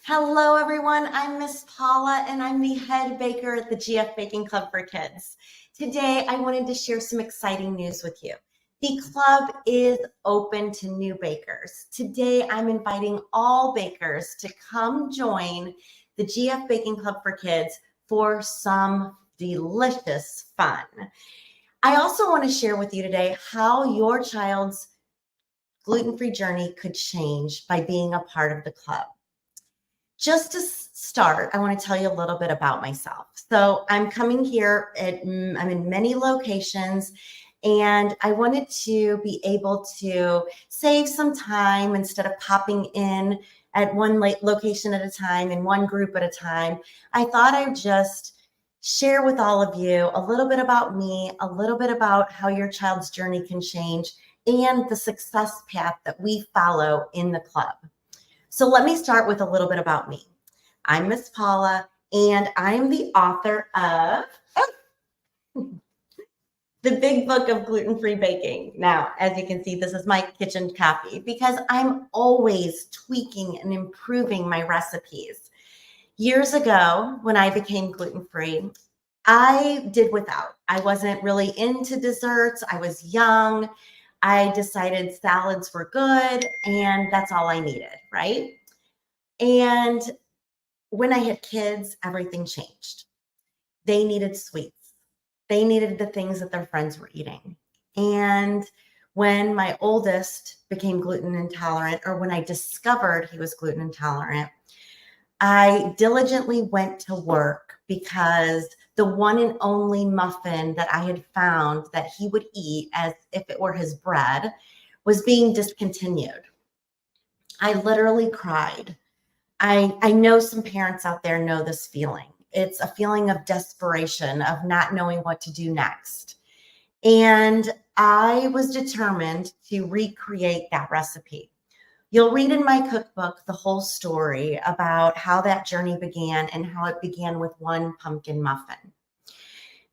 Hello, everyone. I'm Miss Paula, and I'm the head baker at the GF Baking Club for Kids. Today, I wanted to share some exciting news with you. The club is open to new bakers. Today, I'm inviting all bakers to come join the GF Baking Club for Kids for some delicious fun. I also want to share with you today how your child's gluten-free journey could change by being a part of the club. Just to start, I want to tell you a little bit about myself. So I'm coming here I'm in many locations, and I wanted to be able to save some time instead of popping in at one location at a time and one group at a time. I thought I'd just share with all of you a little bit about me, a little bit about how your child's journey can change, and the success path that we follow in the club. So let me start with a little bit about me. I'm Miss Paula, and I'm the author of the Big Book of Gluten Free Baking. Now, as you can see, this is my kitchen copy because I'm always tweaking and improving my recipes. Years ago, when I became gluten-free, I did without. I wasn't really into desserts. I was young. I decided salads were good, and that's all I needed, right? And when I had kids, everything changed. They needed sweets. They needed the things that their friends were eating. And when my oldest became gluten intolerant, or when I discovered he was gluten intolerant, I diligently went to work because the one and only muffin that I had found that he would eat as if it were his bread was being discontinued. I literally cried. I know some parents out there know this feeling. It's a feeling of desperation, of not knowing what to do next. And I was determined to recreate that recipe. You'll read in my cookbook the whole story about how that journey began and how it began with one pumpkin muffin.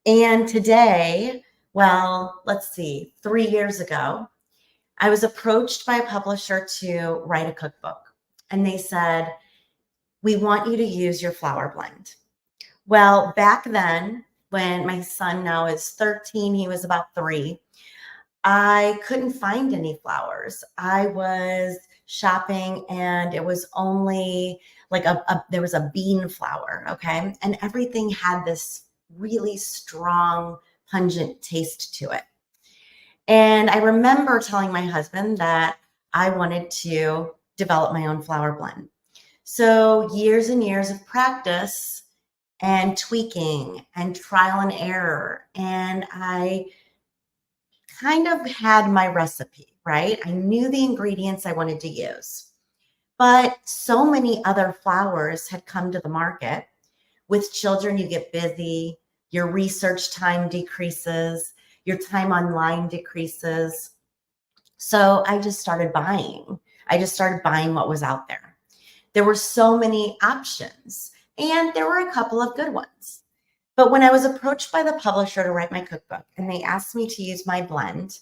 And today, well, let's see, 3 years ago, I was approached by a publisher to write a cookbook. And they said, "We want you to use your flour blend." Well, back then, when my son now is 13, he was about 3, I couldn't find any flours. I was shopping and it was only like there was a bean flour, okay? And everything had this really strong, pungent taste to it. And I remember telling my husband that I wanted to develop my own flour blend. So years and years of practice and tweaking and trial and error. And I kind of had my recipe, right? I knew the ingredients I wanted to use. But so many other flours had come to the market. With children, you get busy, your research time decreases, your time online decreases. So I just started buying. I just started buying what was out there. There were so many options, and there were a couple of good ones. But when I was approached by the publisher to write my cookbook and they asked me to use my blend,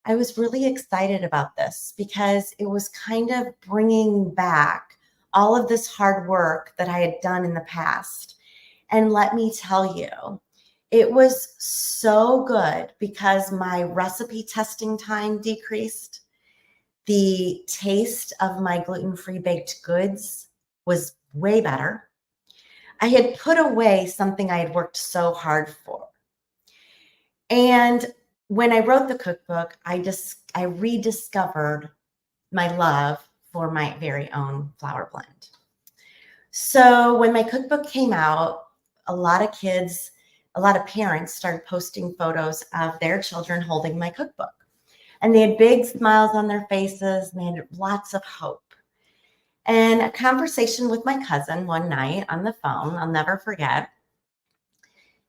I was really excited about this because it was kind of bringing back all of this hard work that I had done in the past. And let me tell you, it was so good because my recipe testing time decreased. The taste of my gluten-free baked goods was way better. I had put away something I had worked so hard for. And when I wrote the cookbook, I rediscovered my love for my very own flour blend. So when my cookbook came out, a lot of parents started posting photos of their children holding my cookbook. And they had big smiles on their faces and they had lots of hope. And a conversation with my cousin one night on the phone, I'll never forget.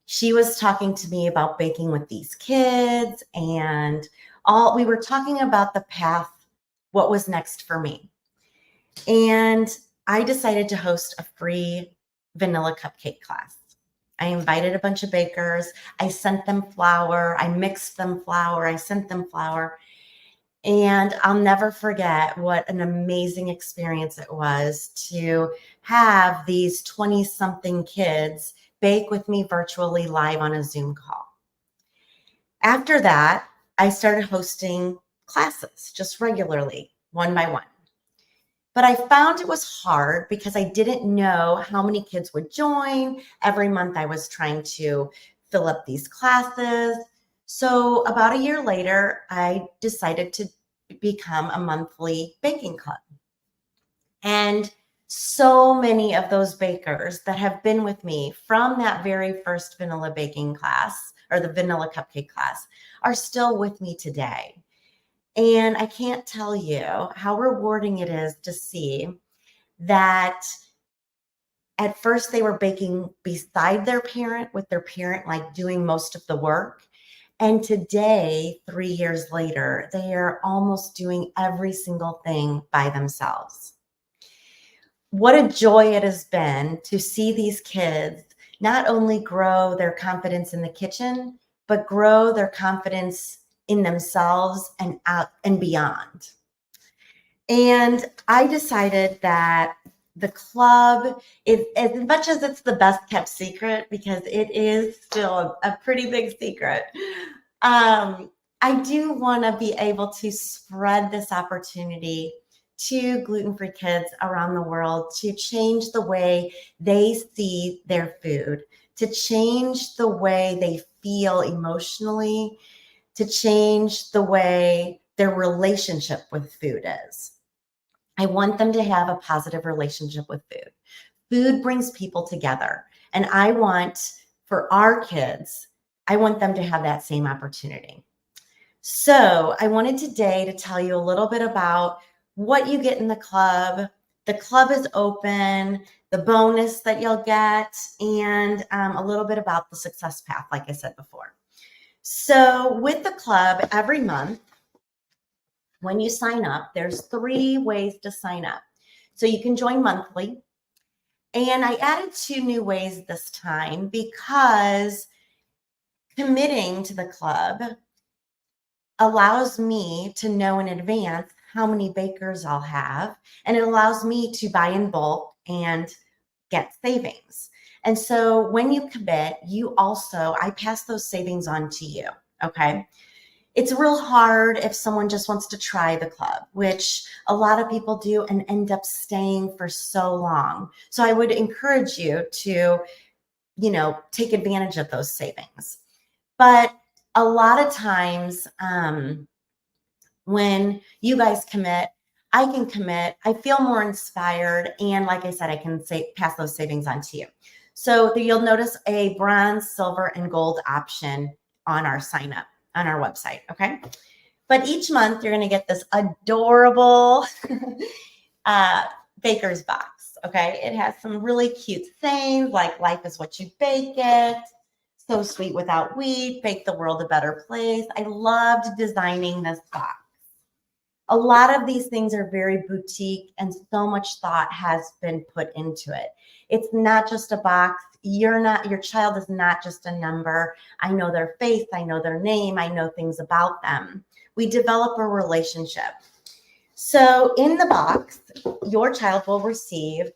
She was talking to me about baking with these kids and we were talking about the path, what was next for me. And I decided to host a free vanilla cupcake class. I invited a bunch of bakers. I sent them flour. I mixed them flour. I sent them flour. And I'll never forget what an amazing experience it was to have these 20 something kids bake with me virtually live on a Zoom call. After that, I started hosting classes just regularly, one by one. But I found it was hard because I didn't know how many kids would join. Every month I was trying to fill up these classes. So about a year later, I decided to become a monthly baking club. And so many of those bakers that have been with me from that very first vanilla baking class or the vanilla cupcake class are still with me today. And I can't tell you how rewarding it is to see that at first they were baking beside their parent, with their parent like doing most of the work. And today, 3 years later, they are almost doing every single thing by themselves. What a joy it has been to see these kids not only grow their confidence in the kitchen, but grow their confidence in themselves and out and beyond. And I decided that the club is, as much as it's the best kept secret, because it is still a pretty big secret, I do want to be able to spread this opportunity to gluten-free kids around the world to change the way they see their food, to change the way they feel emotionally, to change the way their relationship with food is. I want them to have a positive relationship with food. Food brings people together. And I want for our kids, I want them to have that same opportunity. So I wanted today to tell you a little bit about what you get in the club. The club is open, the bonus that you'll get, and a little bit about the success path, like I said before. So with the club, every month, when you sign up, there's 3 ways to sign up. So you can join monthly. And I added 2 new ways this time because committing to the club allows me to know in advance how many bakers I'll have, and it allows me to buy in bulk and get savings. And so when you commit, I pass those savings on to you. Okay. It's real hard if someone just wants to try the club, which a lot of people do and end up staying for so long. So I would encourage you to, take advantage of those savings. But a lot of times, when you guys commit, I can commit, I feel more inspired. And like I said, I can pass those savings on to you. So you'll notice a bronze, silver, and gold option on our sign up on our website. Okay. But each month you're going to get this adorable baker's box. Okay. It has some really cute things like life is what you bake it. So sweet without wheat, bake the world a better place. I loved designing this box. A lot of these things are very boutique and so much thought has been put into it. It's not just a box. Your child is not just a number. I know their face. I know their name. I know things about them. We develop a relationship. So in the box, your child will receive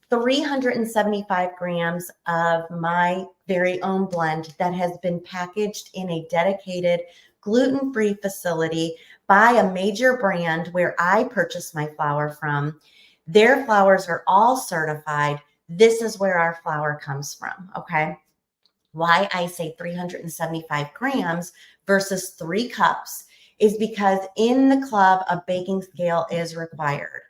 375 grams of my very own blend that has been packaged in a dedicated gluten-free facility by a major brand where I purchase my flour from. Their flours are all certified. This is where our flour comes from, okay? Why I say 375 grams versus 3 cups is because in the club, a baking scale is required.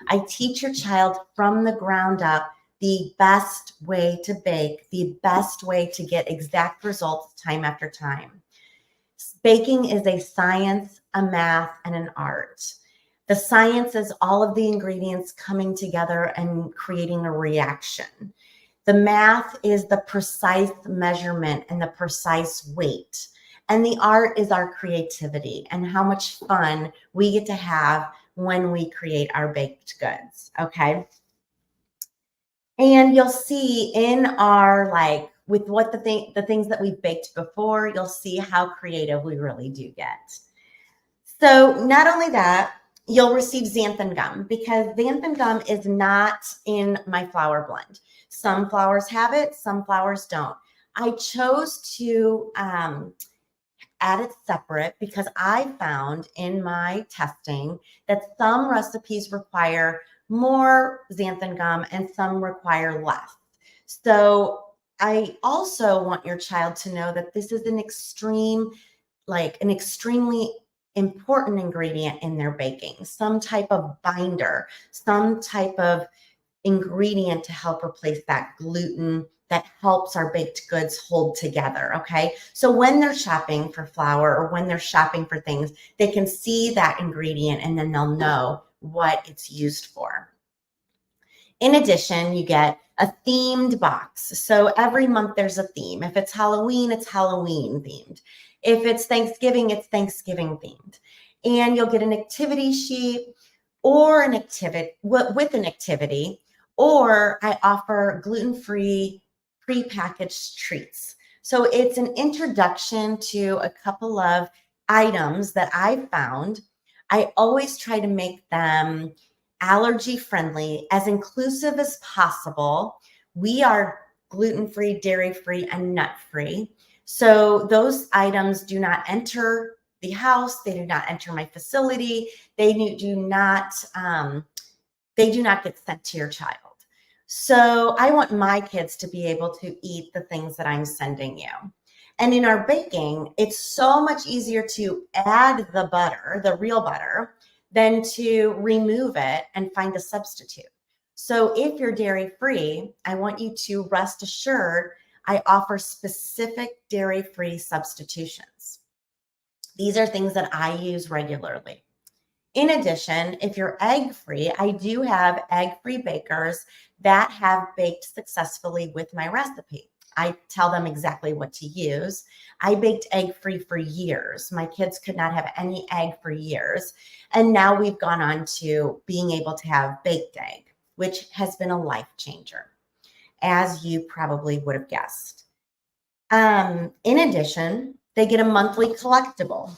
I teach your child from the ground up the best way to bake, the best way to get exact results time after time. Baking is a science, a math, and an art. The science is all of the ingredients coming together and creating a reaction. The math is the precise measurement and the precise weight. And the art is our creativity and how much fun we get to have when we create our baked goods, okay? And you'll see in our, with what the things that we've baked before, you'll see how creative we really do get. So not only that, you'll receive xanthan gum because xanthan gum is not in my flour blend. Some flours have it, some flours don't. I chose to add it separate because I found in my testing that some recipes require more xanthan gum and some require less. So I also want your child to know that this is an extremely important ingredient in their baking, some type of binder, some type of ingredient to help replace that gluten that helps our baked goods hold together. Okay. So when they're shopping for flour or when they're shopping for things, they can see that ingredient and then they'll know what it's used for. In addition, you get a themed box. So every month there's a theme. If it's Halloween, it's Halloween themed. If it's Thanksgiving, it's Thanksgiving themed. And you'll get an activity sheet or an activity with an activity, or I offer gluten-free prepackaged treats. So it's an introduction to a couple of items that I found. I always try to make them allergy friendly, as inclusive as possible. We are gluten free, dairy free, and nut free. So those items do not enter the house. They do not enter my facility. They do not. They do not get sent to your child. So I want my kids to be able to eat the things that I'm sending you. And in our baking, it's so much easier to add the butter, the real butter, than to remove it and find a substitute. So if you're dairy free, I want you to rest assured I offer specific dairy free substitutions. These are things that I use regularly. In addition, if you're egg free, I do have egg free bakers that have baked successfully with my recipe. I tell them exactly what to use. I baked egg free for years. My kids could not have any egg for years. And now we've gone on to being able to have baked egg, which has been a life changer, as you probably would have guessed. In addition, they get a monthly collectible.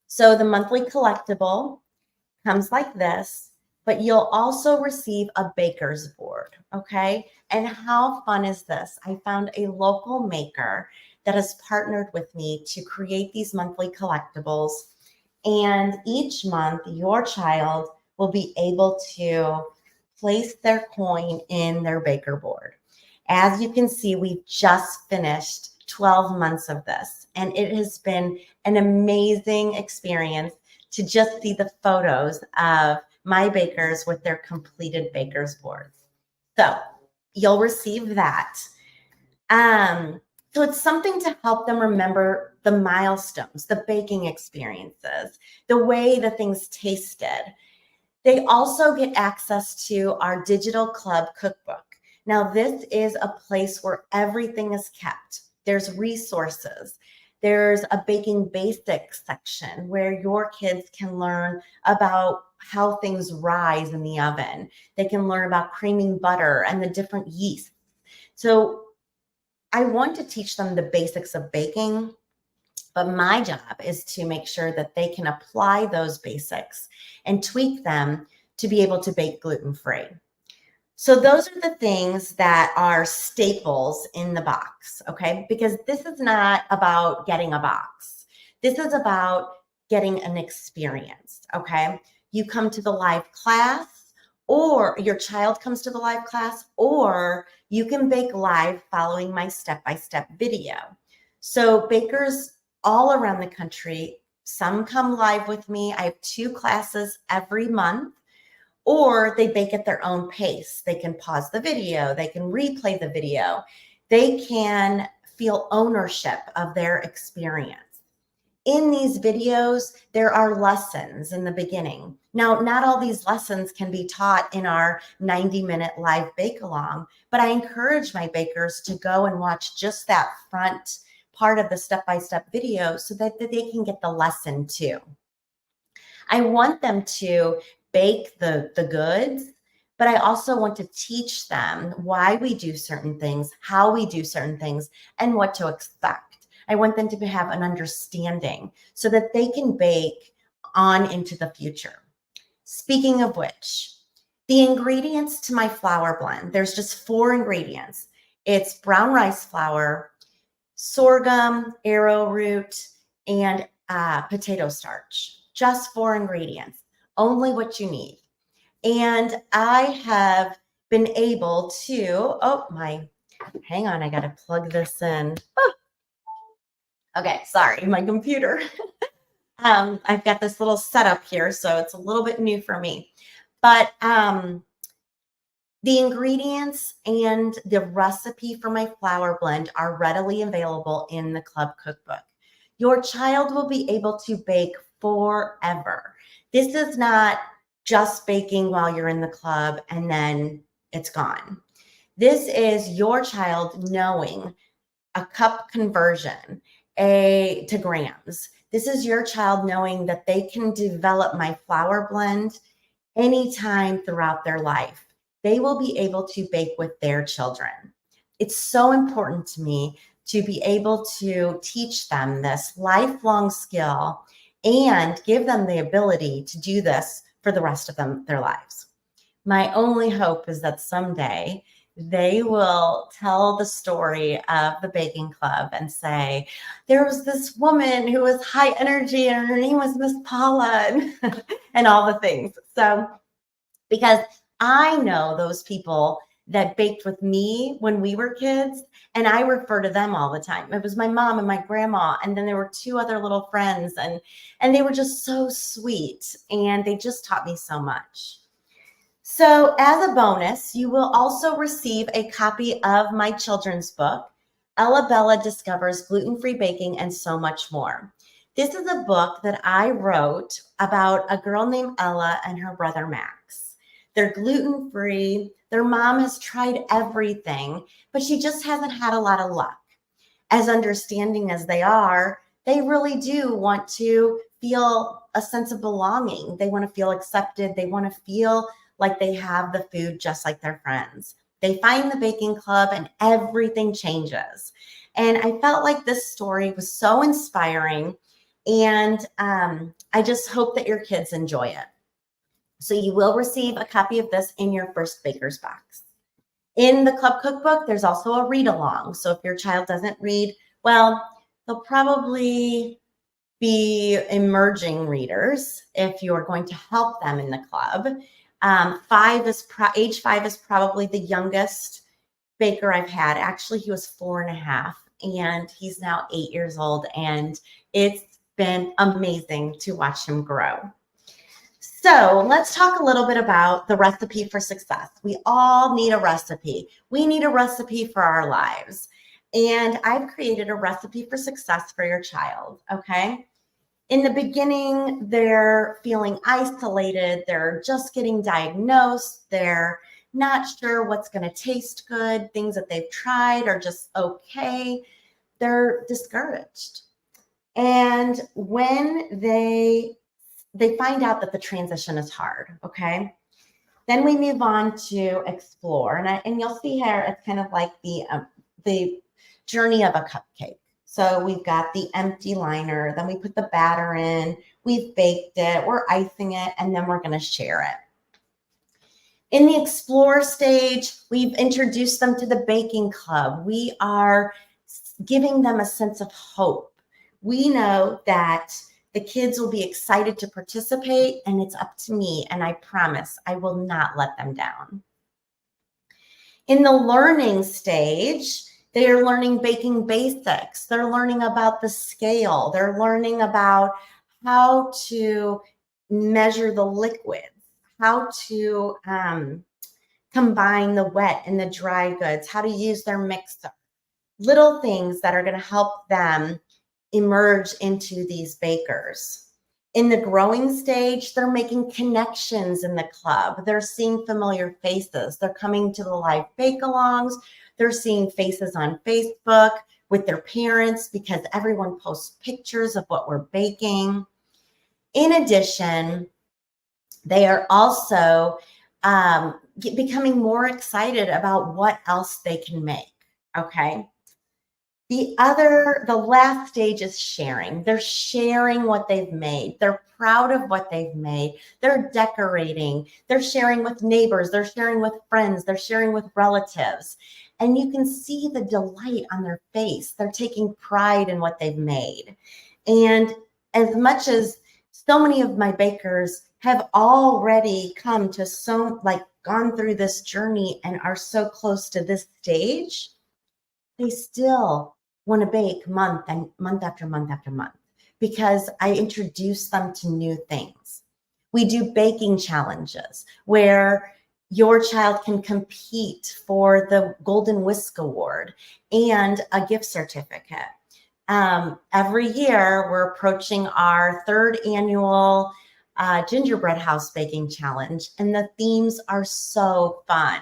So the monthly collectible comes like this, but you'll also receive a baker's board, okay? And how fun is this? I found a local maker that has partnered with me to create these monthly collectibles. And each month, your child will be able to place their coin in their baker board. As you can see, we've just finished 12 months of this, and it has been an amazing experience to just see the photos of my bakers with their completed baker's boards. So you'll receive that. So it's something to help them remember the milestones, the baking experiences, the way the things tasted. They also get access to our digital club cookbook. Now, this is a place where everything is kept. There's resources. There's a baking basics section where your kids can learn about how things rise in the oven. They can learn about creaming butter and the different yeasts. So I want to teach them the basics of baking, but my job is to make sure that they can apply those basics and tweak them to be able to bake gluten-free. So those are the things that are staples in the box, okay? Because this is not about getting a box. This is about getting an experience, okay? You come to the live class, or your child comes to the live class, or you can bake live following my step-by-step video. So bakers all around the country, some come live with me. I have 2 classes every month. Or they bake at their own pace. They can pause the video, they can replay the video, they can feel ownership of their experience. In these videos, there are lessons in the beginning. Now, not all these lessons can be taught in our 90-minute live bake along, but I encourage my bakers to go and watch just that front part of the step-by-step video so that they can get the lesson too. I want them to bake the goods, but I also want to teach them why we do certain things, how we do certain things, and what to expect. I want them to have an understanding so that they can bake on into the future. Speaking of which, the ingredients to my flour blend, there's just 4 ingredients. It's brown rice flour, sorghum, arrowroot, and potato starch. Just 4 ingredients, only what you need. And I have been able to, hang on, I got to plug this in. Oh, okay, sorry, my computer. I've got this little setup here, so it's a little bit new for me. But the ingredients and the recipe for my flour blend are readily available in the club cookbook. Your child will be able to bake forever. This is not just baking while you're in the club and then it's gone. This is your child knowing a cup conversion to grams. This is your child knowing that they can develop my flour blend anytime throughout their life. They will be able to bake with their children. It's so important to me to be able to teach them this lifelong skill and give them the ability to do this for the rest of their lives. My only hope is that someday they will tell the story of the baking club and say, there was this woman who was high energy and her name was Miss Paula and all the things. So, because I know those people that baked with me when we were kids, and I refer to them all the time. It was my mom and my grandma, and then there were 2 other little friends, and they were just so sweet, and they just taught me so much. So as a bonus, you will also receive a copy of my children's book, Ella Bella Discovers Gluten-Free Baking and So Much More. This is a book that I wrote about a girl named Ella and her brother Max. They're gluten-free. Their mom has tried everything, but she just hasn't had a lot of luck. As understanding as they are, they really do want to feel a sense of belonging. They want to feel accepted. They want to feel like they have the food just like their friends. They find the baking club and everything changes. And I felt like this story was so inspiring. And I just hope that your kids enjoy it. So you will receive a copy of this in your first baker's box. In the club cookbook, there's also a read along. So if your child doesn't read, well, they'll probably be emerging readers if you're going to help them in the club. Age 5 is probably the youngest baker I've had. Actually, he was 4.5 and he's now 8 years old. And it's been amazing to watch him grow. So let's talk a little bit about the recipe for success. We all need a recipe. We need a recipe for our lives. And I've created a recipe for success for your child, okay? In the beginning, they're feeling isolated. They're just getting diagnosed. They're not sure what's going to taste good. Things that they've tried are just okay. They're discouraged. And when they find out that the transition is hard, okay? Then we move on to explore. And you'll see here, it's kind of like the journey of a cupcake. So we've got the empty liner, then we put the batter in, we've baked it, we're icing it, and then we're going to share it. In the explore stage, we've introduced them to the baking club. We are giving them a sense of hope. We know that the kids will be excited to participate, and it's up to me, and I promise I will not let them down. In the learning stage, they are learning baking basics. They're learning about the scale. They're learning about how to measure the liquids, how to combine the wet and the dry goods, how to use their mixer. Little things that are going to help them emerge into these bakers. In the growing stage, they're making connections in the club. They're seeing familiar faces. They're coming to the live bake-alongs. They're seeing faces on Facebook with their parents because everyone posts pictures of what we're baking. In addition, they are also becoming more excited about what else they can make, okay? The last stage is sharing. They're sharing what they've made. They're proud of what they've made. They're decorating. They're sharing with neighbors. They're sharing with friends. They're sharing with relatives. And you can see the delight on their face. They're taking pride in what they've made. And as much as so many of my bakers have already come to gone through this journey and are so close to this stage, they still want to bake month after month after month because I introduce them to new things. We do baking challenges where your child can compete for the Golden Whisk Award and a gift certificate. Every year, we're approaching our third annual gingerbread house baking challenge, and the themes are so fun.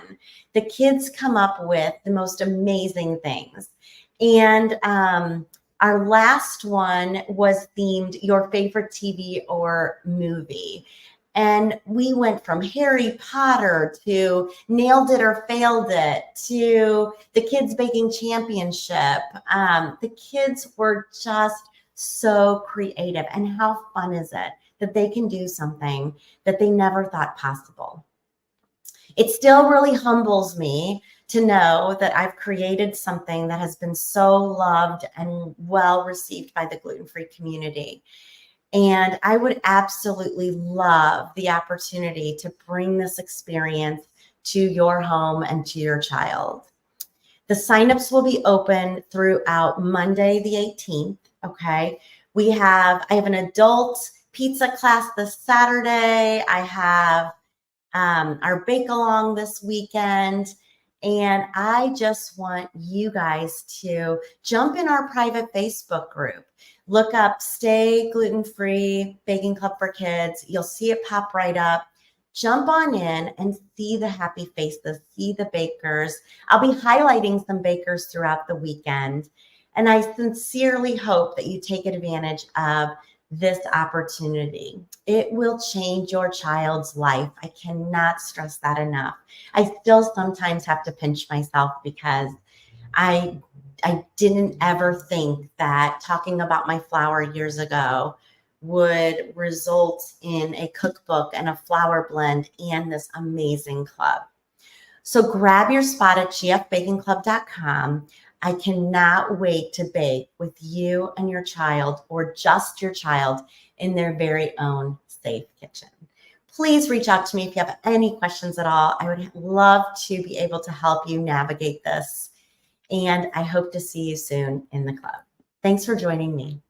The kids come up with the most amazing things. And our last one was themed your favorite TV or movie. And we went from Harry Potter to Nailed It or Failed It to the Kids Baking Championship. The kids were just so creative. And how fun is it that they can do something that they never thought possible? It still really humbles me to know that I've created something that has been so loved and well received by the gluten-free community. And I would absolutely love the opportunity to bring this experience to your home and to your child. The signups will be open throughout Monday, the 18th. Okay. I have an adult pizza class this Saturday. I have our bake along this weekend. And I just want you guys to jump in our private Facebook group. Look up Stay Gluten Free Baking Club for Kids. You'll see it pop right up. Jump on in and see the happy faces, see the bakers. I'll be highlighting some bakers throughout the weekend. And I sincerely hope that you take advantage of this opportunity. It will change your child's life. I cannot stress that enough. I still sometimes have to pinch myself because I didn't ever think that talking about my flour years ago would result in a cookbook and a flour blend and this amazing club. So grab your spot at gfbakingclub.com. I cannot wait to bake with you and your child, or just your child, in their very own safe kitchen. Please reach out to me if you have any questions at all. I would love to be able to help you navigate this. And I hope to see you soon in the club. Thanks for joining me.